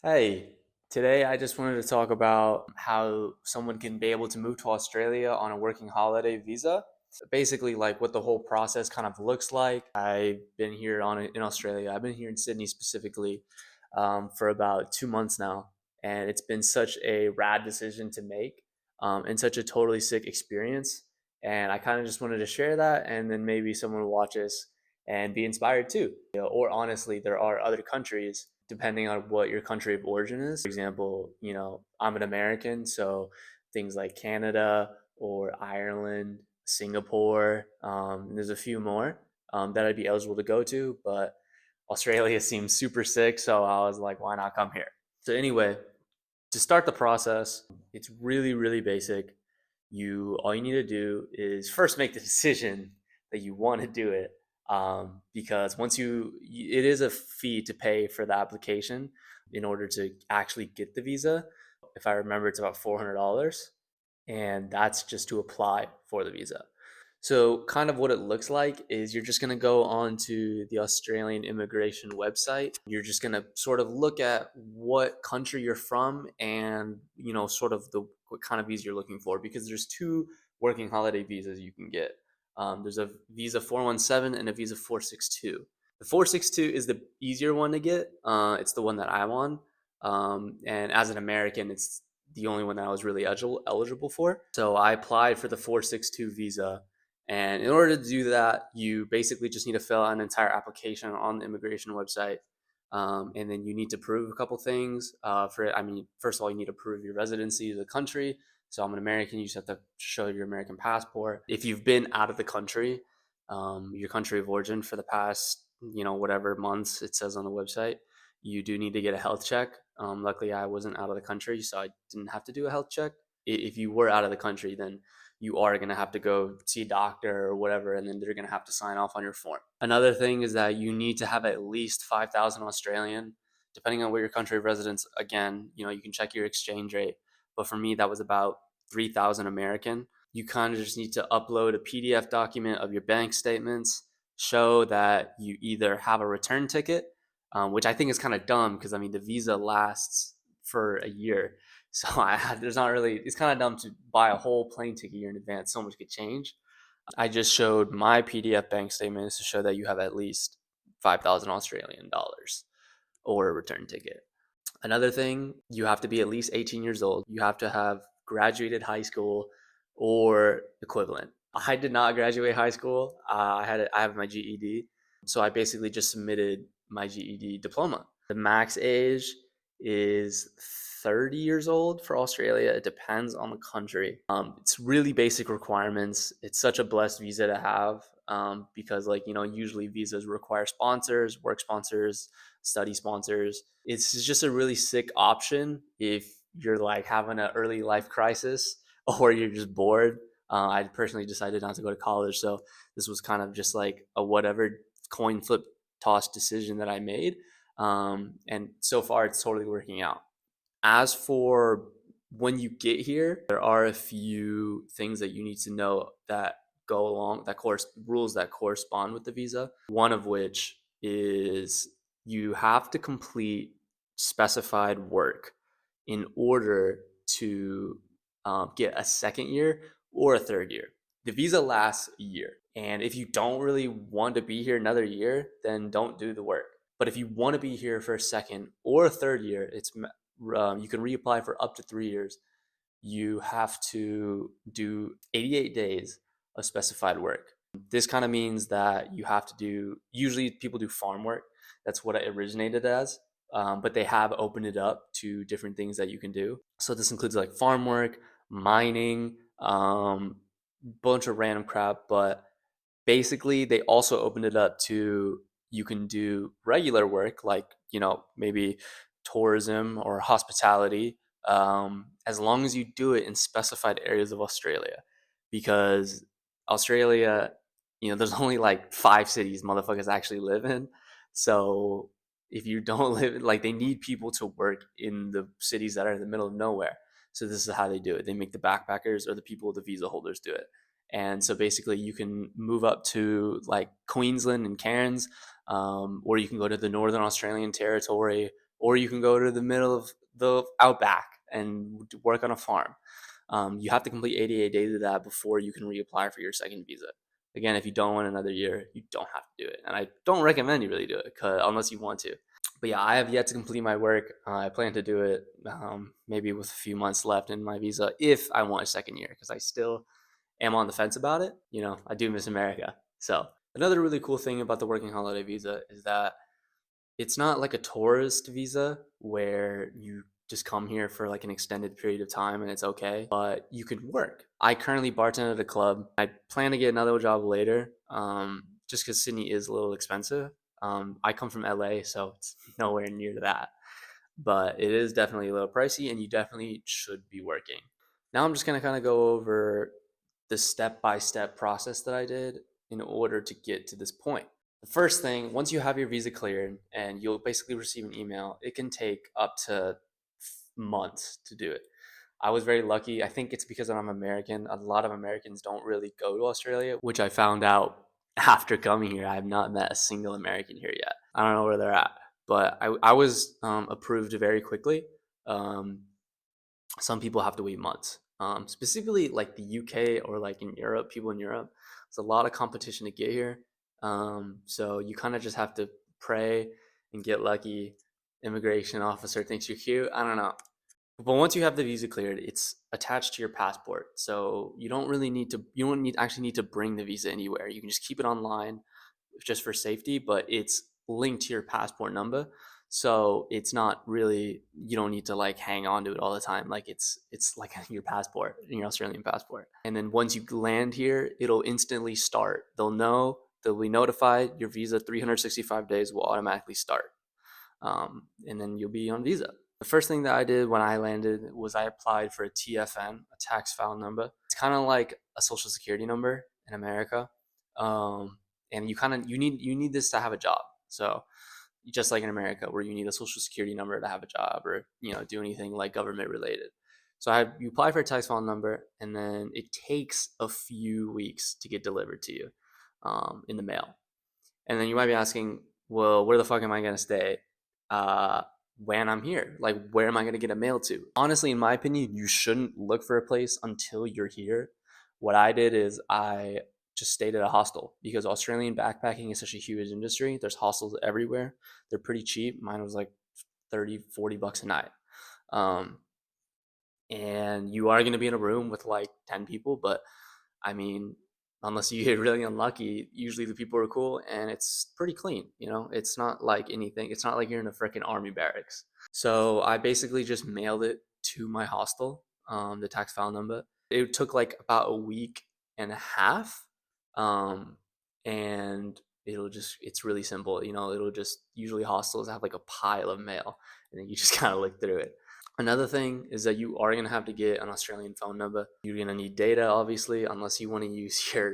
Hey, today I just wanted to talk about how someone can be able to move to Australia on a working holiday visa. Basically, like what the whole process kind of looks like. I've been here in Australia. I've been here in Sydney specifically for about 2 months now, and it's been such a rad decision to make and such a totally sick experience. And I kind of just wanted to share that, and then maybe someone will watch this and be inspired too. Or honestly, there are other countries depending on what your country of origin is. For example, I'm an American, so things like Canada or Ireland, Singapore, and there's a few more that I'd be eligible to go to, but Australia seems super sick, so I was like, why not come here? So anyway, to start the process, it's really, really basic. All you need to do is first make the decision that you want to do it, because it is a fee to pay for the application in order to actually get the visa. If I remember, it's about $400, and that's just to apply for the visa. So, kind of what it looks like is you're just going to go onto the Australian immigration website. You're just going to sort of look at what country you're from and, sort of what kind of visa you're looking for, because there's two working holiday visas you can get. There's a visa 417 and a visa 462. The 462 is the easier one to get. It's the one that I'm on. And as an American, it's the only one that I was really eligible for. So I applied for the 462 visa, and in order to do that, you basically just need to fill out an entire application on the immigration website. And then you need to prove a couple things for it. I mean, first of all, you need to prove your residency to the country. So I'm an American. You just have to show your American passport. If you've been out of the country, your country of origin for the past, whatever months it says on the website, you do need to get a health check. Luckily, I wasn't out of the country, so I didn't have to do a health check. If you were out of the country, then you are going to have to go see a doctor or whatever, and then they're going to have to sign off on your form. Another thing is that you need to have at least 5,000 Australian, depending on where your country of residence. Again, you can check your exchange rate, but for me, that was about 3,000 American. You kind of just need to upload a PDF document of your bank statements, show that you either have a return ticket, which I think is kind of dumb because I mean the visa lasts for a year. So there's not really, it's kind of dumb to buy a whole plane ticket a year in advance. So much could change. I just showed my PDF bank statements to show that you have at least 5,000 Australian dollars or a return ticket. Another thing, you have to be at least 18 years old. You have to have graduated high school or equivalent. I did not graduate high school. I have my GED. So I basically just submitted my GED diploma. The max age is 30 years old for Australia. It depends on the country. It's really basic requirements. It's such a blessed visa to have, because, usually visas require sponsors, work sponsors, study sponsors. It's just a really sick option if you're like having an early life crisis or you're just bored. I personally decided not to go to college, so this was kind of just like a whatever coin flip toss decision that I made. And so far, it's totally working out. As for when you get here, there are a few things that you need to know that go along that course rules that correspond with the visa. One of which is you have to complete specified work in order to get a second year or a third year. The visa lasts a year. And if you don't really want to be here another year, then don't do the work. But if you want to be here for a second or a third year, you can reapply for up to 3 years. You have to do 88 days of specified work. This kind of means that you have to do, usually people do farm work. That's what it originated as. But they have opened it up to different things that you can do. So this includes like farm work, mining, bunch of random crap. But basically, they also opened it up to you can do regular work, like, maybe tourism or hospitality, as long as you do it in specified areas of Australia. Because Australia, there's only like 5 cities motherfuckers actually live in. So if you don't live, like, they need people to work in the cities that are in the middle of nowhere. So this is how they do it. They make the backpackers or the people, the visa holders, do it. And so basically, you can move up to like Queensland and Cairns, or you can go to the Northern Australian Territory or you can go to the middle of the outback and work on a farm. You have to complete 88 days of that before you can reapply for your second visa. Again, if you don't want another year, you don't have to do it, and I don't recommend you really do it unless you want to. But yeah, I have yet to complete my work. I plan to do it maybe with a few months left in my visa if I want a second year, because I still am on the fence about it. I do miss America. So another really cool thing about the working holiday visa is that it's not like a tourist visa where you just come here for like an extended period of time and it's okay, but you could work. I currently bartend at a club. I plan to get another job later, just because Sydney is a little expensive. I come from LA, so it's nowhere near that, but it is definitely a little pricey and you definitely should be working. Now I'm just going to kind of go over the step by step process that I did in order to get to this point. The first thing, once you have your visa cleared and you'll basically receive an email, it can take up to months to do it. I was very lucky. I think it's because I'm American. A lot of Americans don't really go to Australia, which I found out after coming here. I have not met a single American here yet. I don't know where they're at, but I was approved very quickly. Um, some people have to wait months. Specifically, like the UK or like in Europe, people in Europe, it's a lot of competition to get here. So you kind of just have to pray and get lucky. Immigration officer thinks you're cute. I don't know. But once you have the visa cleared, it's attached to your passport. So you don't actually need to bring the visa anywhere. You can just keep it online just for safety, but it's linked to your passport number. So it's not really, you don't need to like hang on to it all the time. Like it's like your passport, your Australian passport. And then once you land here, it'll instantly start. They'll be notified your visa 365 days will automatically start. And then you'll be on visa. The first thing that I did when I landed was I applied for a TFN, a tax file number. It's kind of like a social security number in America, and you need this to have a job. So just like in America, where you need a social security number to have a job or do anything like government related. So you apply for a tax file number, and then it takes a few weeks to get delivered to you in the mail. And then you might be asking, well, where the fuck am I going to stay uh, when I'm here? Like, where am I going to get a mail to? Honestly, in my opinion, you shouldn't look for a place until you're here. What I did is I just stayed at a hostel because Australian backpacking is such a huge industry. There's hostels everywhere. They're pretty cheap. Mine was like 30, $40 a night. Um, and you are going to be in a room with like 10 people, but I mean, unless you get really unlucky, usually the people are cool and it's pretty clean. It's not like anything. It's not like you're in a freaking army barracks. So I basically just mailed it to my hostel, the tax file number. It took like about a week and a half. Um, and it's really simple. It'll just, usually hostels have like a pile of mail and then you just kind of look through it. Another thing is that you are going to have to get an Australian phone number. You're going to need data, obviously, unless you want to use your,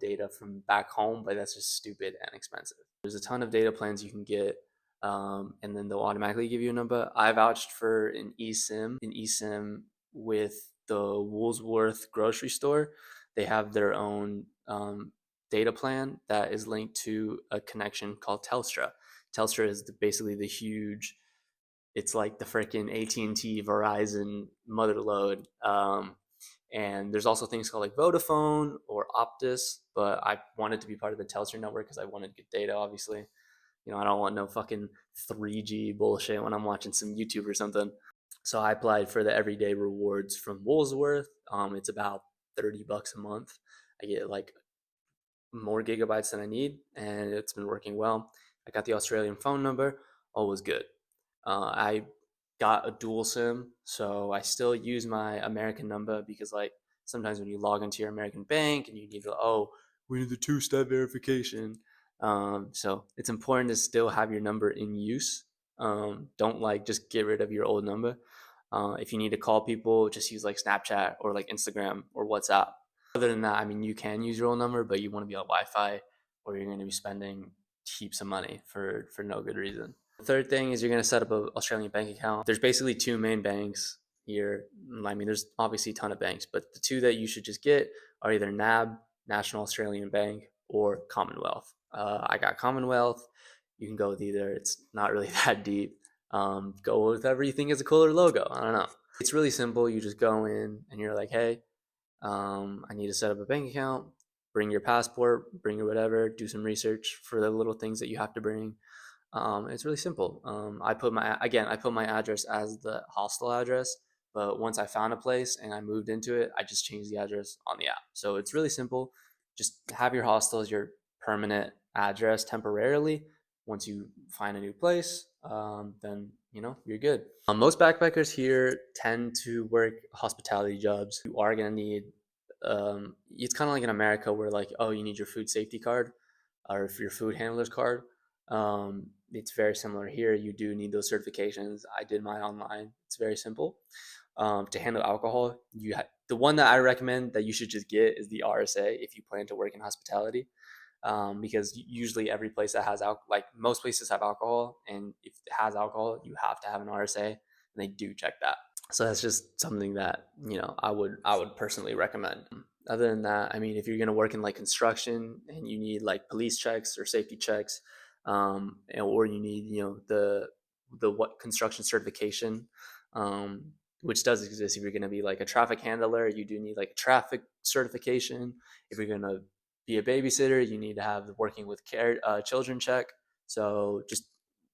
data from back home, but that's just stupid and expensive. There's a ton of data plans you can get, and then they'll automatically give you a number. I vouched for an eSIM with the Woolworth grocery store. They have their own data plan that is linked to a connection called Telstra. Telstra is basically the huge, it's like the freaking AT&T Verizon mother load. And there's also things called like Vodafone or Optus, but I wanted to be part of the Telstra network because I wanted good data, obviously. I don't want no fucking 3G bullshit when I'm watching some YouTube or something. So I applied for the everyday rewards from Woolsworth. It's about $30 a month. I get like more gigabytes than I need, and it's been working well. I got the Australian phone number, all was good. I got a dual SIM, so I still use my American number because, like, sometimes when you log into your American bank and you need to, we need the two-step verification. So it's important to still have your number in use. Don't like just get rid of your old number. If you need to call people, just use like Snapchat or like Instagram or WhatsApp. Other than that, I mean, you can use your old number, but you want to be on Wi-Fi, or you're going to be spending heaps of money for no good reason. The third thing is you're going to set up an Australian bank account. There's basically two main banks here. I mean, there's obviously a ton of banks, but the two that you should just get are either NAB, National Australian Bank, or Commonwealth. I got Commonwealth. You can go with either. It's not really that deep. Go with whatever you think is a cooler logo. I don't know. It's really simple. You just go in and you're like, hey, I need to set up a bank account. Bring your passport, bring your whatever, do some research for the little things that you have to bring. It's really simple. I put my address as the hostel address, but once I found a place and I moved into it, I just changed the address on the app. So it's really simple. Just have your hostel as your permanent address temporarily. Once you find a new place, then you're good. Most backpackers here tend to work hospitality jobs. You are gonna need. It's kind of like in America where like, oh, you need your food safety card or your food handler's card. It's very similar here. You do need those certifications. I did mine online. It's very simple. To handle alcohol, the one that I recommend that you should just get is the RSA if you plan to work in hospitality, because usually every place that has like most places have alcohol, and if it has alcohol, you have to have an RSA, and they do check that. So that's just something that I would personally recommend. Other than that, I mean, if you're going to work in like construction and you need like police checks or safety checks, or you need the what construction certification, um, which does exist. If you're going to be like a traffic handler, you do need like a traffic certification. If you're going to be a babysitter, you need to have the working with care children check. So just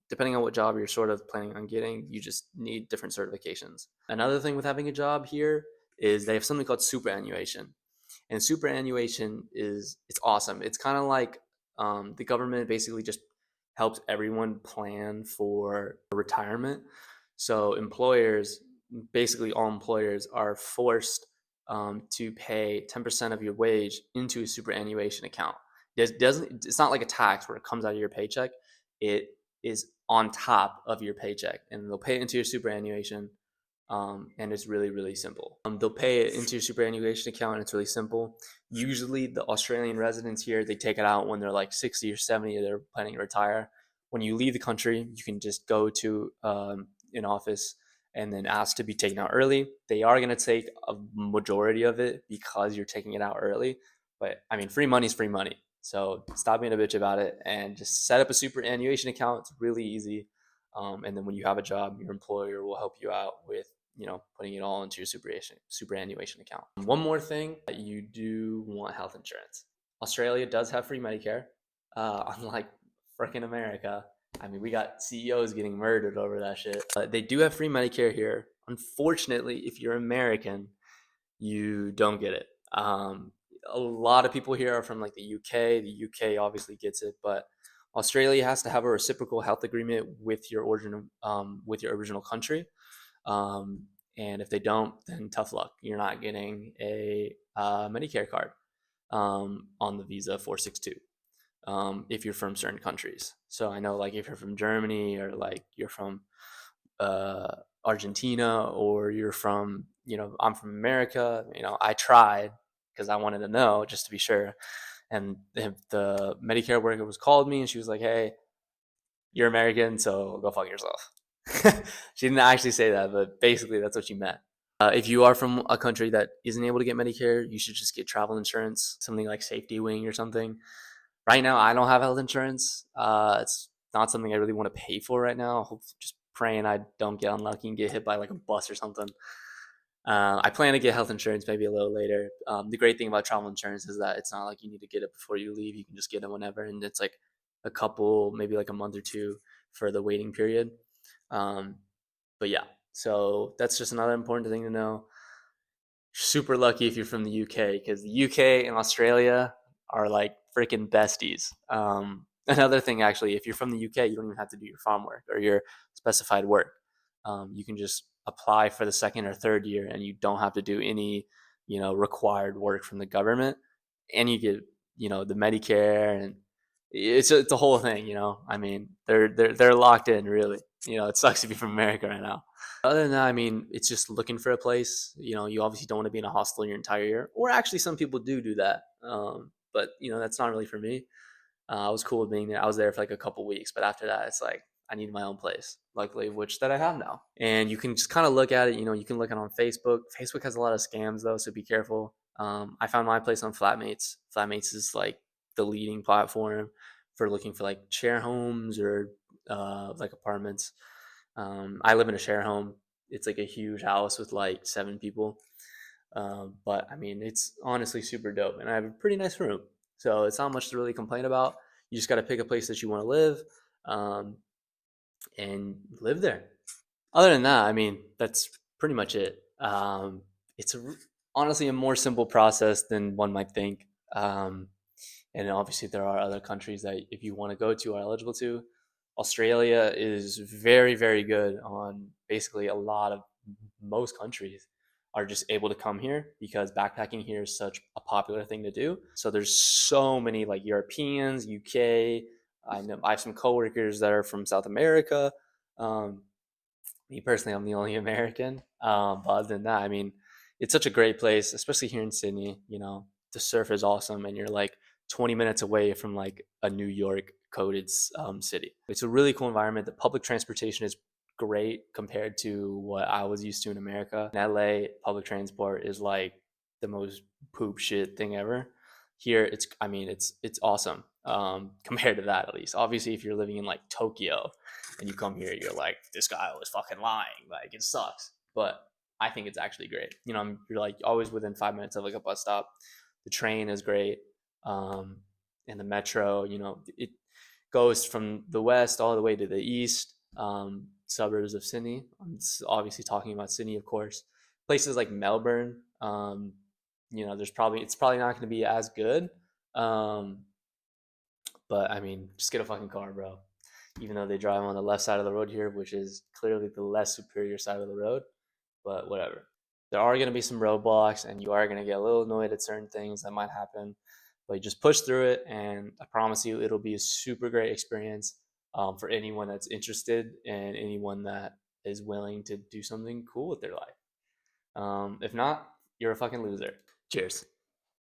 depending on what job you're sort of planning on getting, you just need different certifications. Another thing with having a job here is they have something called superannuation. And superannuation it's awesome. It's kind of like the government basically just helps everyone plan for retirement. So employers, basically all employers, are forced to pay 10% of your wage into a superannuation account. It's not like a tax where it comes out of your paycheck. It is on top of your paycheck, and they'll pay it into your superannuation. And it's really, really simple. They'll pay it into your superannuation account, and it's really simple. Usually, the Australian residents here, they take it out when they're like 60 or 70, or they're planning to retire. When you leave the country, you can just go to an office and then ask to be taken out early. They are going to take a majority of it because you're taking it out early. But I mean, free money is free money. So stop being a bitch about it and just set up a superannuation account. It's really easy. And then when you have a job, your employer will help you out with putting it all into your superannuation account. One more thing, you do want health insurance. Australia does have free Medicare, unlike freaking America. I mean, we got CEOs getting murdered over that shit. But they do have free Medicare here. Unfortunately, if you're American, you don't get it. A lot of people here are from like the UK. The UK obviously gets it, but Australia has to have a reciprocal health agreement with your original country. Um, and if they don't, then tough luck. You're not getting a Medicare card on the visa 462 if you're from certain countries. So I know, like, if you're from Germany, or like you're from uh, Argentina, or you're from, I'm from America. I tried because I wanted to know just to be sure. And if the Medicare worker was called me, and she was like, "Hey, you're American, so go fuck yourself." She didn't actually say that, but basically that's what she meant. If you are from a country that isn't able to get Medicare, you should just get travel insurance, something like Safety Wing or something. Right now, I don't have health insurance. It's not something I really want to pay for right now. Just praying I don't get unlucky and get hit by like a bus or something. I plan to get health insurance maybe a little later. The great thing about travel insurance is that it's not like you need to get it before you leave. You can just get it whenever, and it's like a couple, maybe like a month or two for the waiting period. Um, but yeah, so that's just another important thing to know. Super lucky if you're from the UK, because the UK and Australia are like freaking besties. Another thing, actually, if you're from the UK, you don't even have to do your farm work or your specified work. You can just apply for the second or third year, and you don't have to do any, required work from the government, and you get, the Medicare, and it's a whole thing. I mean, they're locked in, really. It sucks to be from America right now. Other than that, I mean, it's just looking for a place. You obviously don't want to be in a hostel your entire year, or actually, some people do that. But that's not really for me. I was cool with being there. I was there for like a couple weeks, but after that, it's like I need my own place. Luckily, which that I have now. And you can just kind of look at it. You can look at it on Facebook. Facebook has a lot of scams though, so be careful. I found my place on Flatmates. Flatmates is like the leading platform for looking for like share homes or like apartments. I live in a share home. It's like a huge house with like 7 people. But I mean, it's honestly super dope, and I have a pretty nice room, so it's not much to really complain about. You just got to pick a place that you want to live, um, and live there. Other than that, I mean, that's pretty much it. It's honestly a more simple process than one might think. Um, and obviously, there are other countries that if you want to go to are eligible to. Australia is very, very good on basically a lot of most countries are just able to come here because backpacking here is such a popular thing to do. So there's so many like Europeans, UK. I know I have some coworkers that are from South America. Um, Me personally, I'm the only American. But other than that, I mean, it's such a great place, especially here in Sydney. You know, the surf is awesome, and you're like 20 minutes away from like a New York coded city. It's a really cool environment. The public transportation is great compared to what I was used to in America. In LA, public transport is like the most poop shit thing ever. Here, I mean, it's awesome compared to that at least. Obviously, if you're living in like Tokyo and you come here, you're like, this guy was fucking lying. Like, it sucks. But I think it's actually great. You know, you're like always within 5 minutes of like a bus stop. The train is great. Um, and the metro, you know, it goes from the west all the way to the east, suburbs of Sydney. I'm obviously talking about Sydney, of course. Places like Melbourne, you know, it's probably not going to be as good. Um, but I mean, just get a fucking car, bro. Even though they drive on the left side of the road here, which is clearly the less superior side of the road, but whatever. There are going to be some roadblocks, and you are going to get a little annoyed at certain things that might happen, but you just push through it, and I promise you, it'll be a super great experience for anyone that's interested and anyone that is willing to do something cool with their life. If not, you're a fucking loser. Cheers.